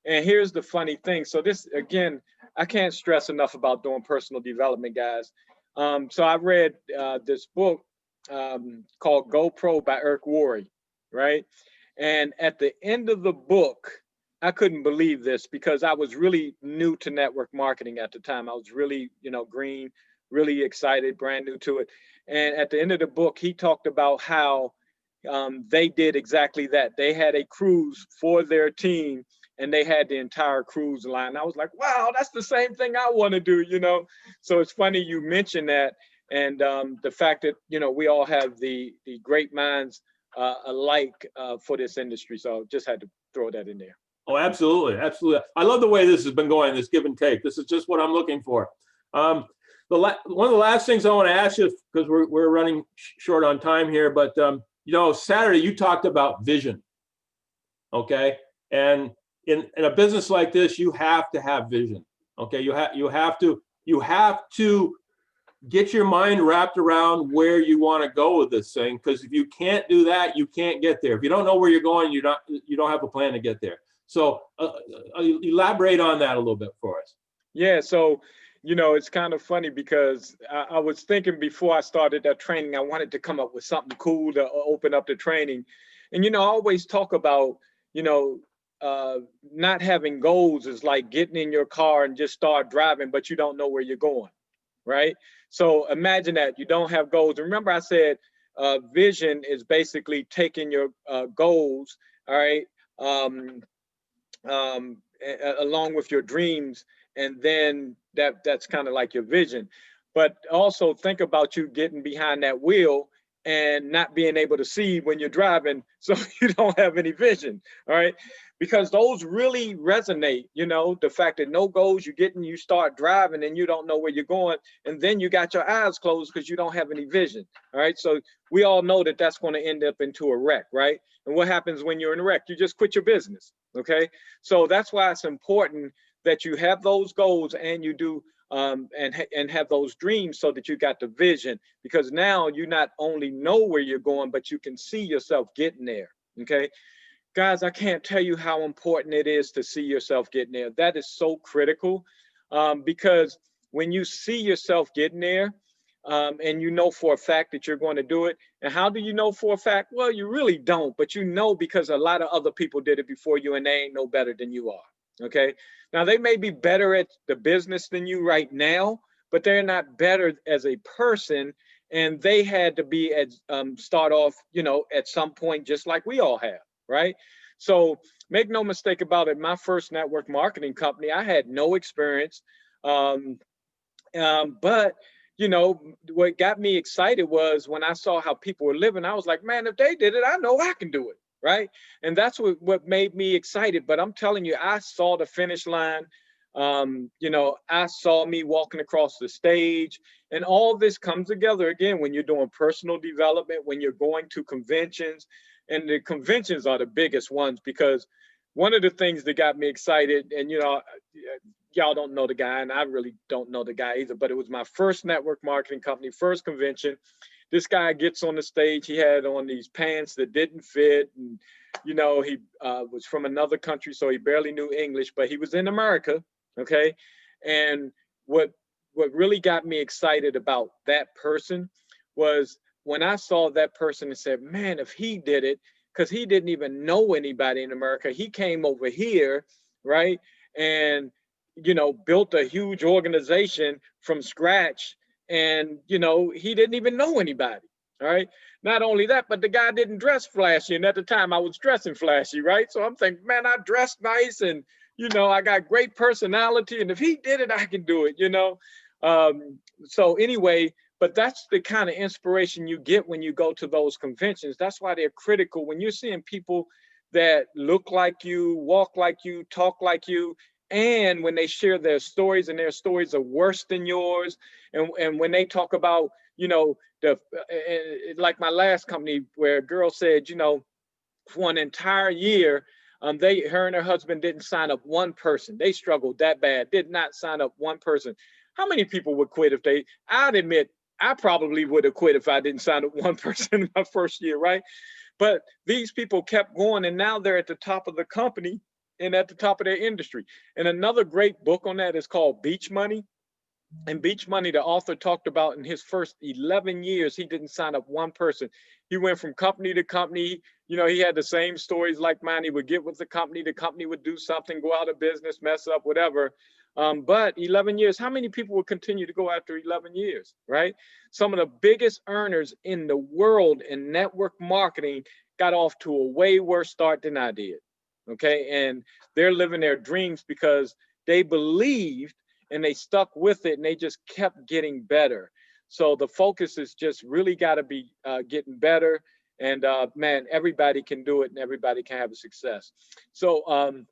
And here's the funny thing. So this, again, I can't stress enough about doing personal development, guys. So I read this book called GoPro by Eric Worre, right? And at the end of the book, I couldn't believe this, because I was really new to network marketing at the time. I was really, green, really excited, brand new to it. And at the end of the book, he talked about how they did exactly that. They had a cruise for their team, and they had the entire cruise line. I was like, wow, that's the same thing I want to do, So it's funny you mentioned that, and the fact that, we all have the great minds alike for this industry. So just had to throw that in there. Oh, absolutely. Absolutely. I love the way this has been going, this give and take. This is just what I'm looking for. One of the last things I want to ask you, because we're running short on time here, but Saturday you talked about vision. Okay. And in a business like this, you have to have vision. Okay. You have to get your mind wrapped around where you want to go with this thing. Because if you can't do that, you can't get there. If you don't know where you're going, you don't have a plan to get there. So elaborate on that a little bit for us. Yeah. So, you know, it's kind of funny because I was thinking before I started that training, I wanted to come up with something cool to open up the training. And, you know, I always talk about, you know, not having goals is like getting in your car and just start driving, but you don't know where you're going, right? So imagine that you don't have goals. Remember I said vision is basically taking your goals, all right, along with your dreams, and then that's kind of like your vision. But also think about you getting behind that wheel and not being able to see when you're driving, so you don't have any vision, all right? Because those really resonate, you know, the fact that no goals, you start driving and you don't know where you're going, and then you got your eyes closed because you don't have any vision, all right? So we all know that that's going to end up into a wreck, right? And what happens when you're in a wreck? You just quit your business, okay? So that's why it's important that you have those goals and you do and have those dreams, so that you got the vision, because now you not only know where you're going, but you can see yourself getting there, okay? Guys, I can't tell you how important it is to see yourself getting there. That is so critical, because when you see yourself getting there, and you know for a fact that you're going to do it. And how do you know for a fact? Well, you really don't, but you know because a lot of other people did it before you, and they ain't no better than you are. Okay. Now they may be better at the business than you right now, but they're not better as a person. And they had to be at start off, you know, at some point, just like we all have, right? So make no mistake about it. My first network marketing company, I had no experience, but you know, what got me excited was when I saw how people were living. I was like, man, if they did it, I know I can do it, right? And that's what made me excited. But I'm telling you, I saw the finish line. You know, I saw me walking across the stage, and all this comes together again when you're doing personal development, when you're going to conventions, and the conventions are the biggest ones, because one of the things that got me excited, and you know, y'all don't know the guy, and I really don't know the guy either, but it was my first network marketing company, first convention. This guy gets on the stage. He had on these pants that didn't fit, and you know, he was from another country, so he barely knew English, but he was in America, okay? And what really got me excited about that person was when I saw that person and said, man, if he did it, because he didn't even know anybody in America. He came over here, right? And you know, built a huge organization from scratch, and you know, he didn't even know anybody. All right. Not only that, but the guy didn't dress flashy, and at the time I was dressing flashy, right? So I'm thinking, man, I dress nice, and you know, I got great personality, and if he did it, I can do it, you know. So anyway, but that's the kind of inspiration you get when you go to those conventions. That's why they're critical. When you're seeing people that look like you, walk like you, talk like you, and when they share their stories, and their stories are worse than yours, and when they talk about, you know, like my last company, where a girl said, you know, for an entire year, her and her husband didn't sign up one person. They struggled that bad, did not sign up one person. How many people would quit if they? I'd admit I probably would have quit if I didn't sign up one person in my first year, right? But these people kept going, and now they're at the top of the company and at the top of their industry. And another great book on that is called Beach Money. And Beach Money, the author talked about in his first 11 years, he didn't sign up one person. He went from company to company. You know, he had the same stories like mine. He would get with the company would do something, go out of business, mess up, whatever. But 11 years, how many people will continue to go after 11 years, right? Some of the biggest earners in the world in network marketing got off to a way worse start than I did, okay? And they're living their dreams because they believed and they stuck with it, and they just kept getting better. So the focus is just really got to be getting better. And man, everybody can do it, and everybody can have a success. So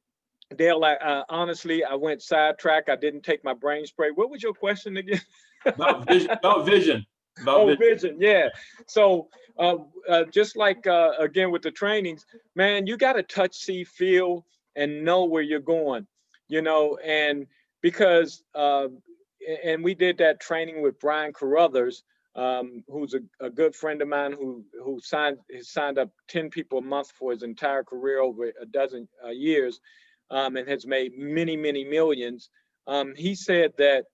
Dale, honestly, I went sidetrack. I didn't take my brain spray. What was your question again? About vision. About vision. Vision. Yeah. So just like again with the trainings, man, you got to touch, see, feel, and know where you're going. You know, and because and we did that training with Brian Carruthers, who's a good friend of mine, who signed up 10 people a month for his entire career over a dozen years, and has made many millions. He said that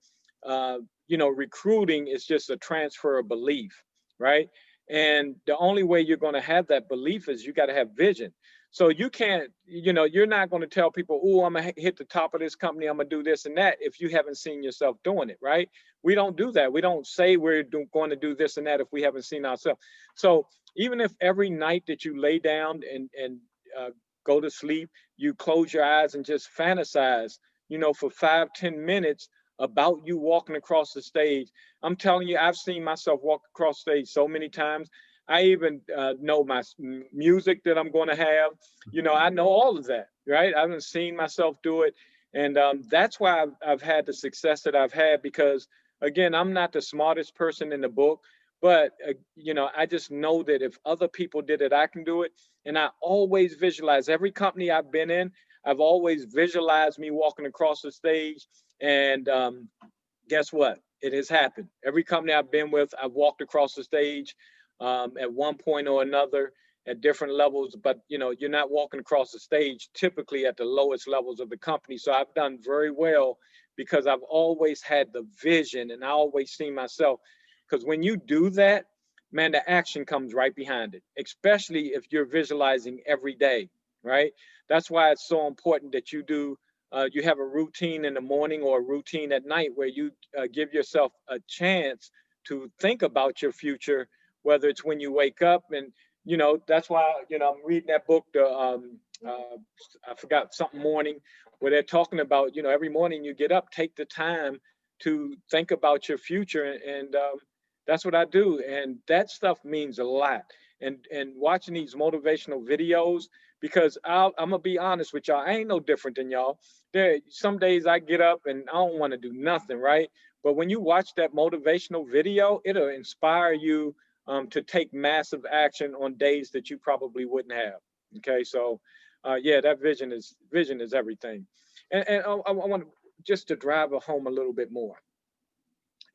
recruiting is just a transfer of belief, right? And the only way you're going to have that belief is you got to have vision. So you can't, you're not going to tell people, oh, I'm going to hit the top of this company, I'm going to do this and that, if you haven't seen yourself doing it, right? We don't do that. We don't say we're going to do this and that if we haven't seen ourselves. So even if every night that you lay down and go to sleep, you close your eyes and just fantasize, for 5-10 minutes about you walking across the stage. I'm telling you, I've seen myself walk across stage so many times. I even know my music that I'm going to have. I know all of that, right? I haven't seen myself do it. And that's why I've had the success that I've had, because, again, I'm not the smartest person in the book, but, I just know that if other people did it, I can do it. And I always visualize every company I've been in. I've always visualized me walking across the stage. And guess what? It has happened. Every company I've been with, I've walked across the stage at one point or another at different levels, but you're not walking across the stage typically at the lowest levels of the company. So I've done very well because I've always had the vision, and I always see myself, because when you do that, man, the action comes right behind it, especially if you're visualizing every day, right? That's why it's so important that you have a routine in the morning or a routine at night where you give yourself a chance to think about your future, whether it's when you wake up. And, that's why, I'm reading that book, I forgot something morning, where they're talking about, every morning you get up, take the time to think about your future. And that's what I do. And that stuff means a lot. And watching these motivational videos, because I'm gonna be honest with y'all, I ain't no different than y'all. Some days I get up and I don't want to do nothing, right? But when you watch that motivational video, it'll inspire you to take massive action on days that you probably wouldn't have. Okay, so yeah, that vision is everything. And I want just to drive it home a little bit more.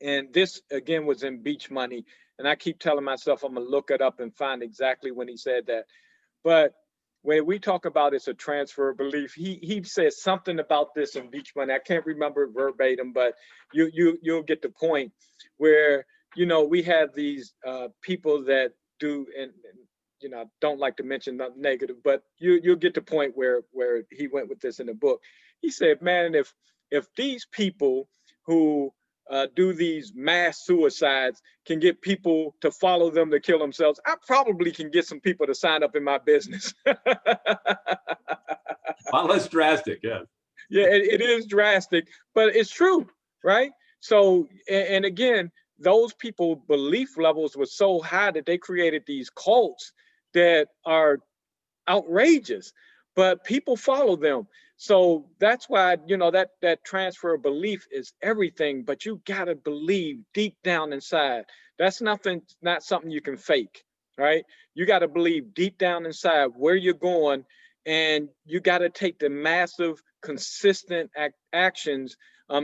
And this again was in Beach Money, and I keep telling myself I'm gonna look it up and find exactly when he said that. But when we talk about it's a transfer of belief, he says something about this in Beach Money. I can't remember verbatim, but you'll get the point, where we have these people that do, and I don't like to mention the negative, but you'll get the point where he went with this in the book. He said, man, if these people who do these mass suicides can get people to follow them to kill themselves, I probably can get some people to sign up in my business. A lot less drastic, yeah. Yeah, it is drastic, but it's true, right? So, and again, those people belief levels were so high that they created these cults that are outrageous, but people follow them. So that's why, that transfer of belief is everything, but you got to believe deep down inside. That's not something you can fake, right? You got to believe deep down inside where you're going, and you got to take the massive, consistent actions,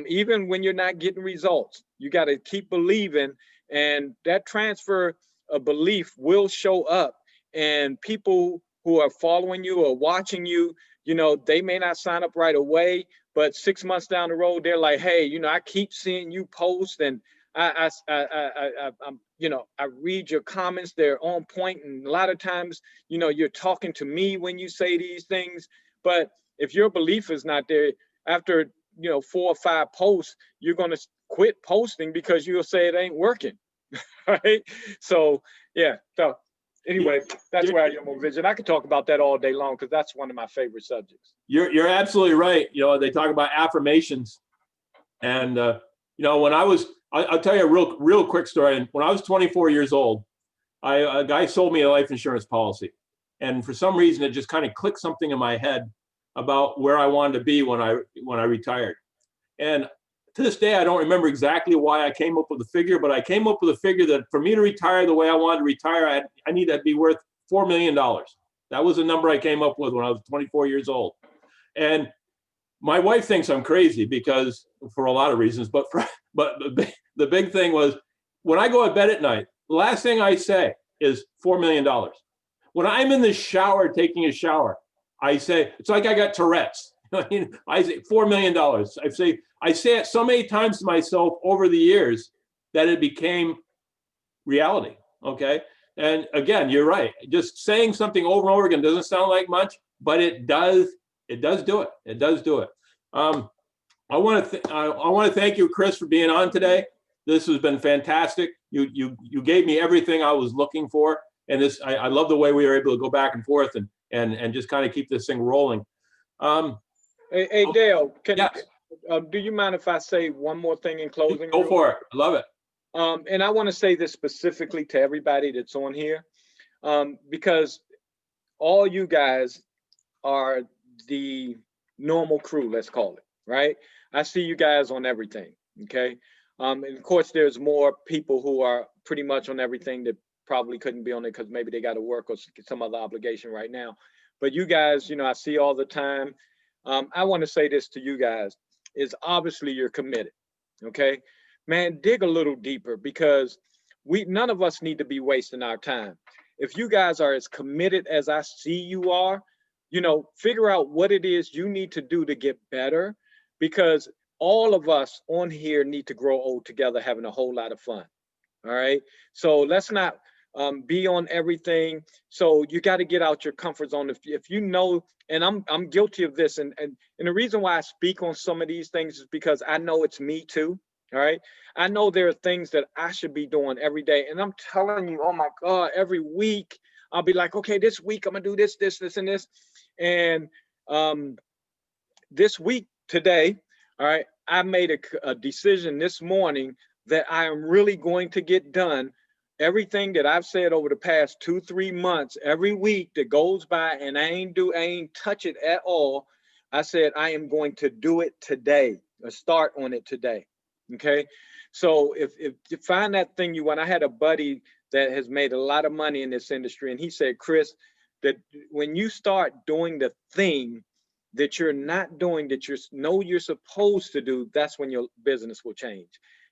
even when you're not getting results. You got to keep believing, and that transfer of belief will show up, and people who are following you or watching you, they may not sign up right away, but 6 months down the road, they're like, hey, I keep seeing you post, and I read your comments, they're on point. And a lot of times, you're talking to me when you say these things. But if your belief is not there, after, 4 or 5 posts, you're going to quit posting because you'll say it ain't working. Right? So, yeah. So anyway, that's where I am on vision. I could talk about that all day long because that's one of my favorite subjects. You're absolutely right. They talk about affirmations, and when I'll tell you a real quick story. When I was 24 years old, a guy sold me a life insurance policy, and for some reason it just kind of clicked something in my head about where I wanted to be when I retired. And to this day, I don't remember exactly why I came up with the figure, but I came up with a figure that for me to retire the way I wanted to retire, I need to be worth $4 million. That was the number I came up with when I was 24 years old. And my wife thinks I'm crazy because, for a lot of reasons, but the big thing was, when I go to bed at night, the last thing I say is $4 million. When I'm in the shower taking a shower, I say, it's like I got Tourette's. I mean, I say $4 million. I say it so many times to myself over the years that it became reality. Okay. And again, you're right. Just saying something over and over again doesn't sound like much, but it does do it. It does do it. I want to thank you, Chris, for being on today. This has been fantastic. You gave me everything I was looking for. And I love the way we were able to go back and forth and just kind of keep this thing rolling. Hey, Dale, Yes. Do you mind if I say one more thing in closing? Go for it. I love it. And I want to say this specifically to everybody that's on here, because all you guys are the normal crew, let's call it, right? I see you guys on everything, okay? And of course, there's more people who are pretty much on everything that probably couldn't be on it because maybe they got to work or some other obligation right now. But you guys, I see all the time. I want to say this to you guys, is obviously you're committed, okay? Man, dig a little deeper, because none of us need to be wasting our time. If you guys are as committed as I see you are, figure out what it is you need to do to get better, because all of us on here need to grow old together, having a whole lot of fun. All right. So let's not be on everything. So you got to get out your comfort zone. If you know, and I'm guilty of this. And the reason why I speak on some of these things is because I know it's me too. All right. I know there are things that I should be doing every day. And I'm telling you, oh my God, every week I'll be like, okay, this week I'm gonna do this, this, and this. And this week today, all right, I made a decision this morning that I am really going to get done everything that I've said over the past 2-3 months. Every week that goes by and I ain't touch it at all, I said I am going to do it today, or start on it today. Okay, so if you find that thing you want, I had a buddy that has made a lot of money in this industry, and he said, Chris, that when you start doing the thing that you're not doing, that you're supposed to do, that's when your business will change.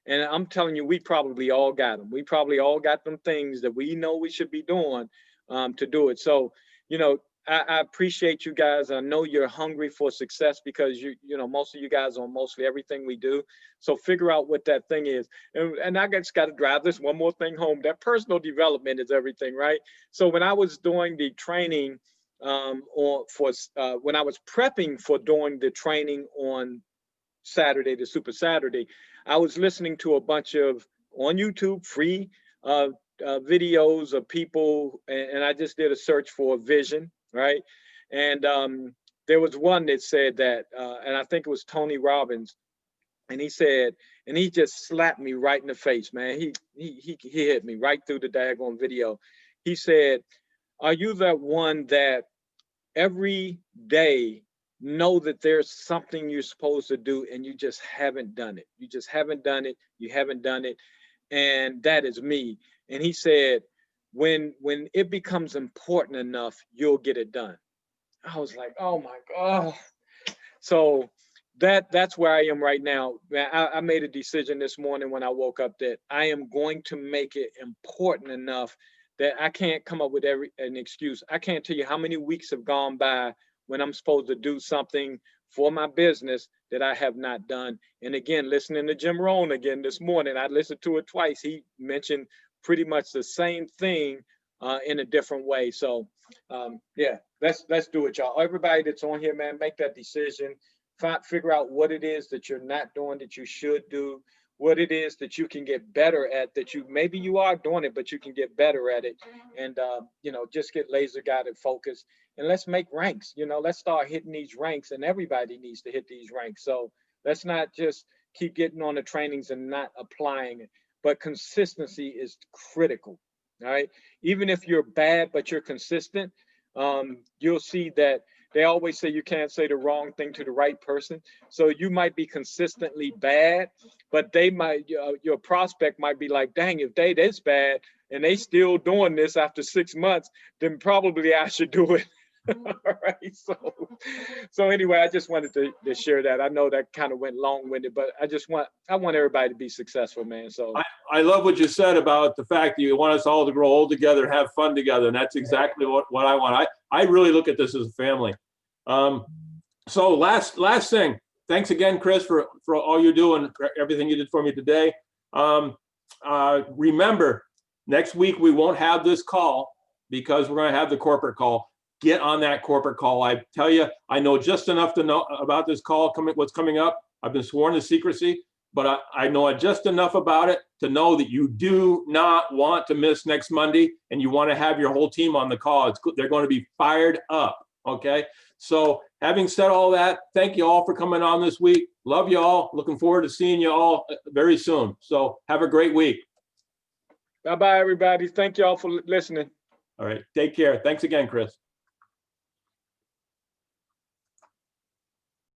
And I'm telling you, we probably all got them. We probably all got them things that we know we should be doing to do it. So, I appreciate you guys. I know you're hungry for success, because most of you guys on mostly everything we do. So figure out what that thing is. And I just got to drive this one more thing home. That personal development is everything, right? So when I was doing the training when I was prepping for doing the training on Saturday, the Super Saturday, I was listening to a bunch of on YouTube free videos of people, and I just did a search for vision, right? And there was one that said that, and I think it was Tony Robbins, and he said, and he just slapped me right in the face, man. He hit me right through the daggone video. He said, are you that one that every day know that there's something you're supposed to do and you just haven't done it? You just haven't done it. You haven't done it. And that is me. And he said, when it becomes important enough, you'll get it done. I was like, oh my God. So that's where I am right now. I made a decision this morning when I woke up that I am going to make it important enough that I can't come up with an excuse. I can't tell you how many weeks have gone by when I'm supposed to do something for my business that I have not done. And again, listening to Jim Rohn again this morning, I listened to it twice. He mentioned pretty much the same thing in a different way. So yeah, let's do it, y'all. Everybody that's on here, man, make that decision. Figure out what it is that you're not doing that you should do, what it is that you can get better at, that maybe you are doing it, but you can get better at it. And just get laser guided focus, and let's make ranks. Let's start hitting these ranks, and everybody needs to hit these ranks. So let's not just keep getting on the trainings and not applying it, but consistency is critical. All right, even if you're bad but you're consistent, you'll see that they always say you can't say the wrong thing to the right person. So you might be consistently bad, but they might, your prospect might be like, dang, if they this bad and they still doing this after 6 months, then probably I should do it. All right. So anyway, I just wanted to share that. I know that kind of went long-winded, but I want everybody to be successful, man. So I love what you said about the fact that you want us all to grow old together and have fun together. And that's exactly what I want. I really look at this as a family. So last thing, thanks again, Chris, for all you do and for everything you did for me today. Remember, next week we won't have this call because we're going to have the corporate call. Get on that corporate call. I tell you, I know just enough to know about this call what's coming up. I've been sworn to secrecy, but I know just enough about it to know that you do not want to miss next Monday, and you want to have your whole team on the call. They're going to be fired up. Okay. So having said all that, thank you all for coming on this week. Love you all. Looking forward to seeing you all very soon. So have a great week. Bye-bye, everybody. Thank you all for listening. All right. Take care. Thanks again, Chris.